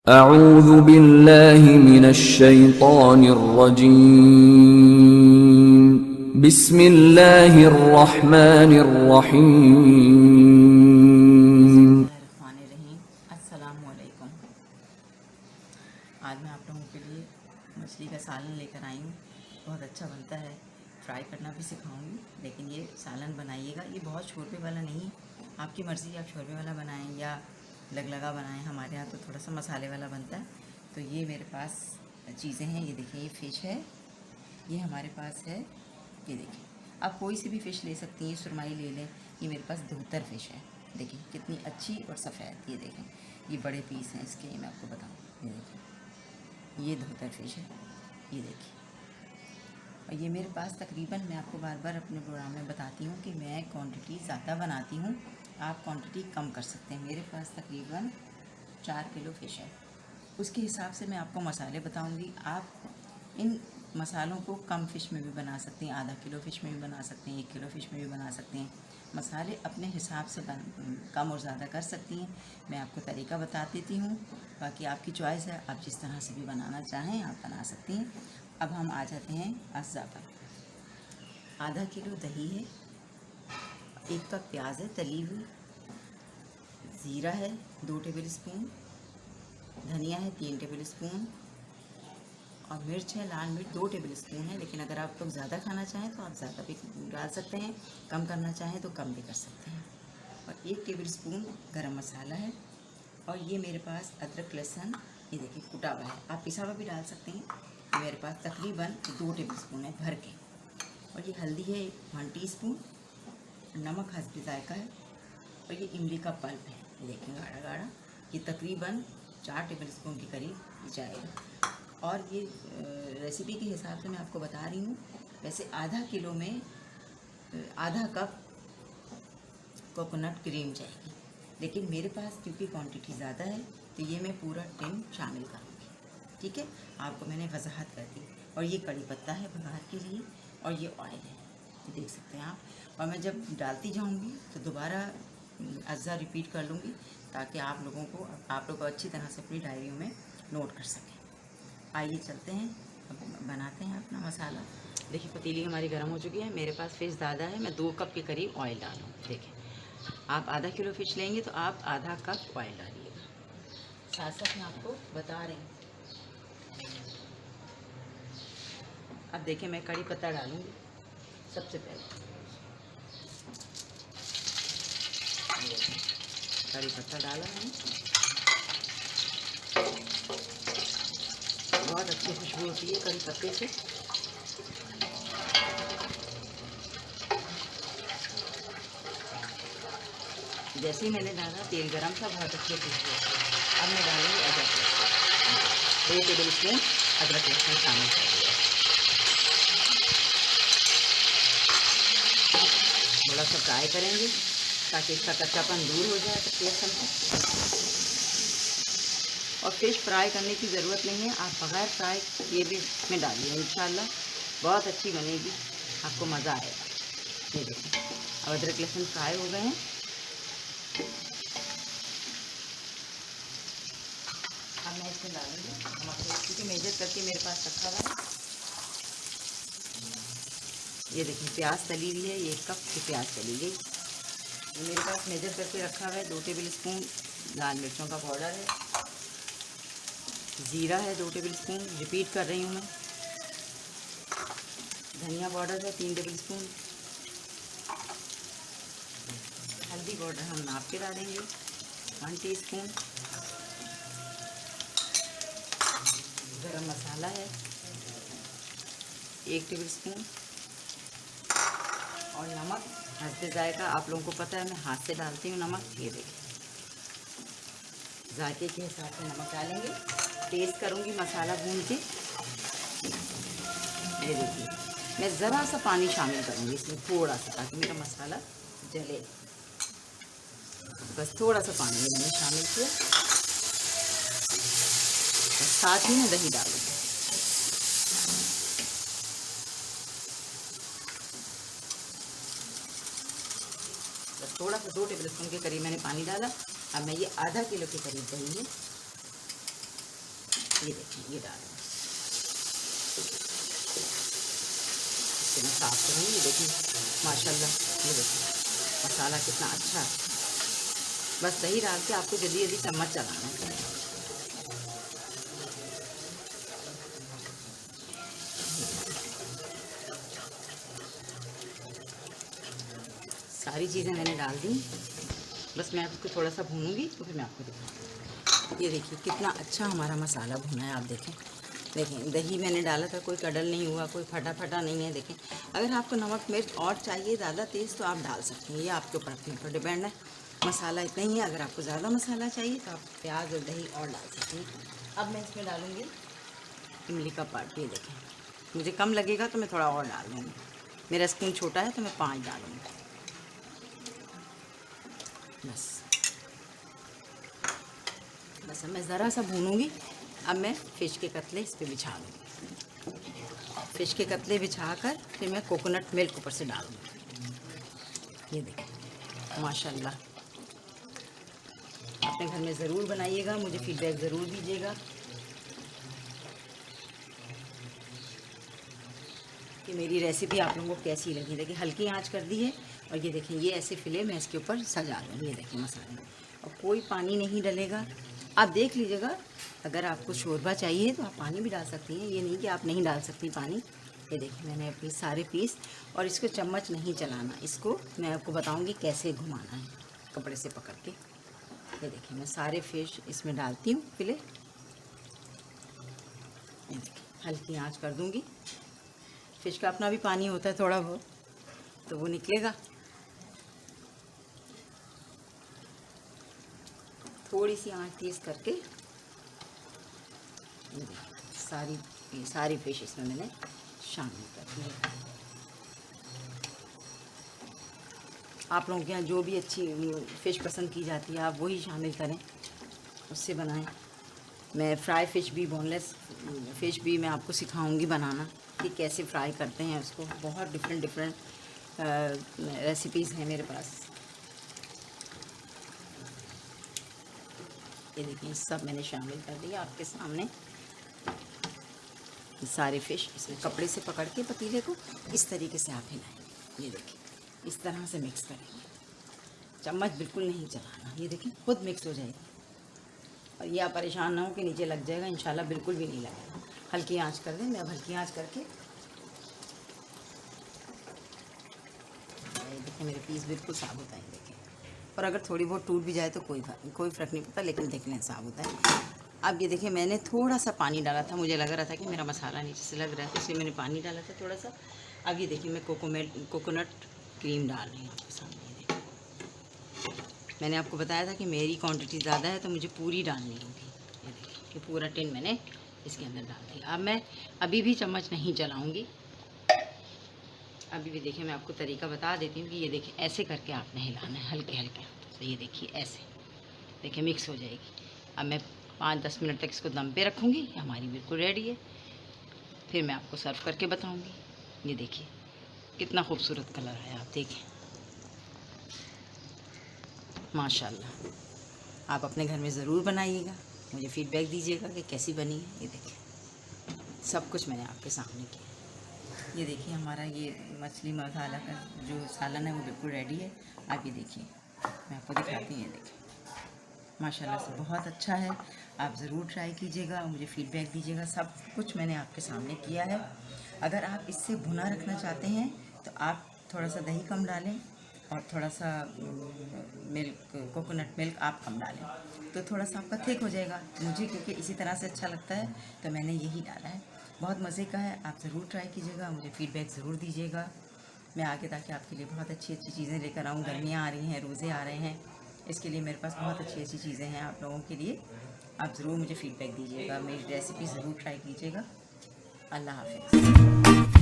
अऊज़ु बिल्लाहि मिनश्शैतानिर्रजीम। बिस्मिल्लाहिर्रहमानिर्रहीम। अस्सलामुअलैकुम। आज मैं आप लोगों के लिए मछली का सालन लेकर आई हूँ। बहुत अच्छा बनता है, फ्राई करना भी सिखाऊंगी, लेकिन ये सालन बनाइएगा। ये बहुत शोरबे वाला नहीं, आपकी मर्ज़ी, आप शोरबे वाला बनाएं या लगलगा बनाएं। हमारे यहाँ तो थोड़ा सा मसाले वाला बनता है। तो ये मेरे पास चीज़ें हैं, ये देखिए, ये फ़िश है, ये हमारे पास है, ये देखिए। आप कोई सी भी फ़िश ले सकती हैं, सुरमई ले लें। ये मेरे पास धोतर फ़िश है, देखिए कितनी अच्छी और सफ़ेद। ये देखें, ये बड़े पीस हैं इसके, मैं आपको बताऊँ। ये देखिए, ये धोतर फ़िश है, ये देखिए। और ये मेरे पास तकरीबन, मैं आपको बार बार अपने प्रोग्राम में बताती हूँ कि मैं क्वांटिटी ज़्यादा बनाती हूँ, आप क्वांटिटी कम कर सकते हैं। मेरे पास तकरीबन 4 किलो फ़िश है। उसके हिसाब से मैं आपको मसाले बताऊँगी। आप इन मसालों को कम फ़िश में भी बना सकते हैं, आधा किलो फ़िश में भी बना सकते हैं, 1 किलो फ़िश में भी बना सकते हैं। मसाले अपने हिसाब से कम और ज़्यादा कर सकती हैं। मैं आपको तरीका बता देती हूँ, बाकी आपकी चॉइस है, आप जिस तरह से भी बनाना चाहें आप बना सकती हैं। अब हम आ जाते हैं अज्जा पर। आधा किलो दही है, 1 कप प्याज है तली हुई, ज़ीरा है 2 टेबल स्पून, धनिया है 3 टेबल स्पून, और मिर्च है, लाल मिर्च 2 टेबल स्पून है। लेकिन अगर आप लोग ज़्यादा खाना चाहें तो आप ज़्यादा भी डाल सकते हैं, कम करना चाहें तो कम भी कर सकते हैं। और 1 टेबल स्पून गरम मसाला है। और ये मेरे पास अदरक लहसुन, ये देखिए कुटा हुआ है, आप पिसा हुआ भी डाल सकते हैं। मेरे पास तकरीबन 2 टेबल स्पून है भर के। और ये हल्दी है 1 टीस्पून, नमक हस्बे जायका है। और ये इमली का पल्प है, ये देखिए गाढ़ा गाढ़ा, ये तकरीबन 4 टेबल स्पून के करीब जाएगा। और ये रेसिपी के हिसाब से मैं आपको बता रही हूँ। वैसे आधा किलो में आधा कप कोकोनट क्रीम जाएगी, लेकिन मेरे पास क्योंकि क्वांटिटी ज़्यादा है तो ये मैं पूरा टिन शामिल करूँगी। ठीक है, आपको मैंने वजाहत कर दी। और ये कड़ी पत्ता है बघार के लिए, और ये ऑयल है, ये देख सकते हैं आप। और मैं जब डालती जाऊँगी तो दोबारा अज्जा रिपीट कर लूँगी, ताकि आप लोग अच्छी तरह से अपनी डायरी में नोट कर सकें। आइए चलते हैं, अब बनाते हैं अपना मसाला। देखिए पतीली हमारी गर्म हो चुकी है। मेरे पास फ़िश ज़्यादा है, मैं 2 कप के करीब ऑयल डालूँ। देखिए, आप आधा किलो फ़िश लेंगे तो आप आधा कप ऑयल डालिएगा। साथ साथ मैं आपको बता रही हूँ। अब देखिए, मैं कड़ी पत्ता डालूँगी सबसे पहले। कड़ी पत्ता डाला मैंने, बहुत अच्छी खुशबू होती है कड़ी पत्ते से। जैसे ही मैंने डाला तेल गरम था, बहुत अच्छी खुशबू। अब मैं डालूँगी अदरक, 2 टेबल स्पून अदरक लहसुन शामिल कर दिया। थोड़ा सा फ्राई करेंगे ताकि इसका कच्चापन दूर हो जाए अदरक लहसुन का। और फ़िश फ्राई करने की ज़रूरत नहीं है, आप बग़ैर फ्राई किए भी इसमें डालिए, इंशाल्लाह बहुत अच्छी बनेगी, आपको मज़ा आएगा। ये देखिए, अब अदरक लहसुन फ्राई हो गए हैं। अब मैं इसमें डालूँगी नमक, क्योंकि मेजर करके मेरे पास रखा हुआ है। ये देखिए, प्याज तली हुई है, ये 1 कप की प्याज तली गई। ये मेरे पास मेजर करके रखा हुआ है। 2 टेबल स्पून लाल मिर्चों का पाउडर है, ज़ीरा है 2 टेबल स्पून, रिपीट कर रही हूँ मैं। धनिया पाउडर है 3 टेबल स्पून, हल्दी पाउडर हम नाप के डालेंगे 1 टीस्पून, गरम मसाला है 1 टेबल स्पून, और नमक हस्बे जायका। आप लोगों को पता है मैं हाथ से डालती हूँ नमक। ये देखिए, जायके के हिसाब से नमक डालेंगे। टेस्ट करूँगी मसाला भून के। ये देखिए, मैं ज़रा सा पानी शामिल करूँगी इसमें, थोड़ा सा, ताकि मेरा मसाला जले। बस थोड़ा सा पानी मैंने शामिल किया, और साथ ही में दही डालूँगी। बस थोड़ा सा 2 टेबल स्पून के करीब मैंने पानी डाला। अब मैं ये आधा किलो के करीब दही है, ये देखिए ये डाल इसे मैं साफ करूँगी। ये देखिए माशाल्लाह, ये देखिए मसाला कितना अच्छा है। बस दही डाल के आपको जल्दी जल्दी चम्मच चलाना है। सारी चीज़ें मैंने डाल दी, बस मैं आपको थोड़ा सा भूनूंगी तो फिर मैं आपको दिखाऊंगी। ये देखिए कितना अच्छा हमारा मसाला भुना है। आप देखें, देखें दही मैंने डाला था, कोई कडल नहीं हुआ, कोई फटा फटा नहीं है। देखें, अगर आपको नमक मिर्च और चाहिए ज़्यादा तेज़ तो आप डाल सकते हैं, ये आपके ऊपर अपने ऊपर डिपेंड है। मसाला इतना ही है, अगर आपको ज़्यादा मसाला चाहिए तो आप प्याज और दही और डाल सकते हैं। अब मैं इसमें डालूँगी इमली का पार्ट। ये देखें, मुझे कम लगेगा तो मैं थोड़ा और डाल दूँगी। मेरा स्पून छोटा है तो मैं 5 डालूँगी बस। बस अब मैं ज़रा सा भूनूंगी। अब मैं फ़िश के कतले इस पर बिछा दूँगी। फ़िश के कतले बिछा कर फिर मैं कोकोनट मिल्क ऊपर से डाल दूँगी। ये देखिए माशाल्लाह, अपने घर में ज़रूर बनाइएगा, मुझे फ़ीडबैक ज़रूर दीजिएगा कि मेरी रेसिपी आप लोगों को कैसी लगी। देखिए हल्की आंच कर दी है, और ये देखें ये ऐसे फिले मैं इसके ऊपर सजा दूँगी। ये देखें मसाले, और कोई पानी नहीं डलेगा। आप देख लीजिएगा, अगर आपको शोरबा चाहिए तो आप पानी भी डाल सकती हैं, ये नहीं कि आप नहीं डाल सकती पानी। ये देखिए मैंने अपने सारे पीस, और इसको चम्मच नहीं चलाना, इसको मैं आपको बताऊंगी कैसे घुमाना है कपड़े से पकड़ के। ये देखिए मैं सारे फिश इसमें डालती हूँ फिले। ये देखिए हल्की आंच कर दूँगी। फ़िश का अपना भी पानी होता है थोड़ा बहुत, तो वो निकलेगा। थोड़ी सी आंच तेज़ करके सारी फ़िश इसमें मैंने शामिल कर दी। आप लोगों के यहाँ जो भी अच्छी फ़िश पसंद की जाती है आप वही शामिल करें, उससे बनाएं। मैं फ्राई फ़िश भी, बोनलेस फ़िश भी मैं आपको सिखाऊंगी बनाना कि कैसे फ्राई करते हैं उसको। बहुत डिफरेंट रेसिपीज़ हैं मेरे पास। ये देखिए सब मैंने शामिल कर दिया आपके सामने। ये सारे फ़िश इसमें कपड़े से पकड़ के पतीले को इस तरीके से आप हिलाएं। ये देखिए इस तरह से मिक्स करेंगे, चम्मच बिल्कुल नहीं चलाना। ये देखिए खुद मिक्स हो जाएगी, और ये आप परेशान ना हो कि नीचे लग जाएगा, इंशाल्लाह बिल्कुल भी नहीं लगेगा। हल्की आंच कर दें। मैं अब हल्की आंच करके, ये देखिए मेरे पीस बिल्कुल साबुत आए। देखिए, और अगर थोड़ी बहुत टूट भी जाए तो कोई फ़र्क नहीं पड़ता, लेकिन देख लें साबुत है। अब ये देखिए मैंने थोड़ा सा पानी डाला था, मुझे लग रहा था कि मेरा मसाला नीचे से लग रहा है, तो इसलिए मैंने पानी डाला था थोड़ा सा। अब ये देखिए मैं कोकोनट क्रीम डाल रही हूँ आपके सामने। ये देखिए मैंने आपको बताया था कि मेरी क्वांटिटी ज़्यादा है तो मुझे पूरी डालनी होगी। ये देखिए कि पूरा टिन मैंने इसके अंदर डाल दिया। अब मैं अभी भी चम्मच नहीं चलाऊँगी। अभी भी देखिए मैं आपको तरीका बता देती हूँ कि ये देखिए ऐसे करके आपने हिलाना है हल्के हल्के। तो ये देखिए ऐसे, देखिए मिक्स हो जाएगी। अब मैं 5-10 मिनट तक इसको दम पे रखूँगी। हमारी बिल्कुल रेडी है, फिर मैं आपको सर्व करके बताऊँगी। ये देखिए कितना खूबसूरत कलर है, आप देखें माशाल्लाह। आप अपने घर में ज़रूर बनाइएगा, मुझे फ़ीडबैक दीजिएगा कि कैसी बनी है। ये देखिए सब कुछ मैंने आपके सामने किया। ये देखिए हमारा ये मछली मसाला का जो सालन है वो बिल्कुल रेडी है। आप ये देखिए मैं आपको दिखाती हूँ। ये देखिए माशाल्लाह से बहुत अच्छा है। आप ज़रूर ट्राई कीजिएगा, मुझे फ़ीडबैक दीजिएगा। सब कुछ मैंने आपके सामने किया है। अगर आप इससे भुना रखना चाहते हैं तो आप थोड़ा सा दही कम डालें, और थोड़ा सा कोकोनट मिल्क आप कम डालें, तो थोड़ा सा आपका थिक हो जाएगा। मुझे क्योंकि इसी तरह से अच्छा लगता है तो मैंने यही डाला है। बहुत मज़े का है, आप ज़रूर ट्राई कीजिएगा, मुझे फ़ीडबैक ज़रूर दीजिएगा। मैं आगे ताकि आपके लिए बहुत अच्छी अच्छी चीज़ें लेकर आऊँ। गर्मियाँ आ रही हैं, रोज़े आ रहे हैं, इसके लिए मेरे पास बहुत अच्छी अच्छी चीज़ें हैं आप लोगों के लिए। आप ज़रूर मुझे फ़ीडबैक दीजिएगा, मेरी रेसिपी ज़रूर ट्राई कीजिएगा। अल्लाह हाफ़िज़।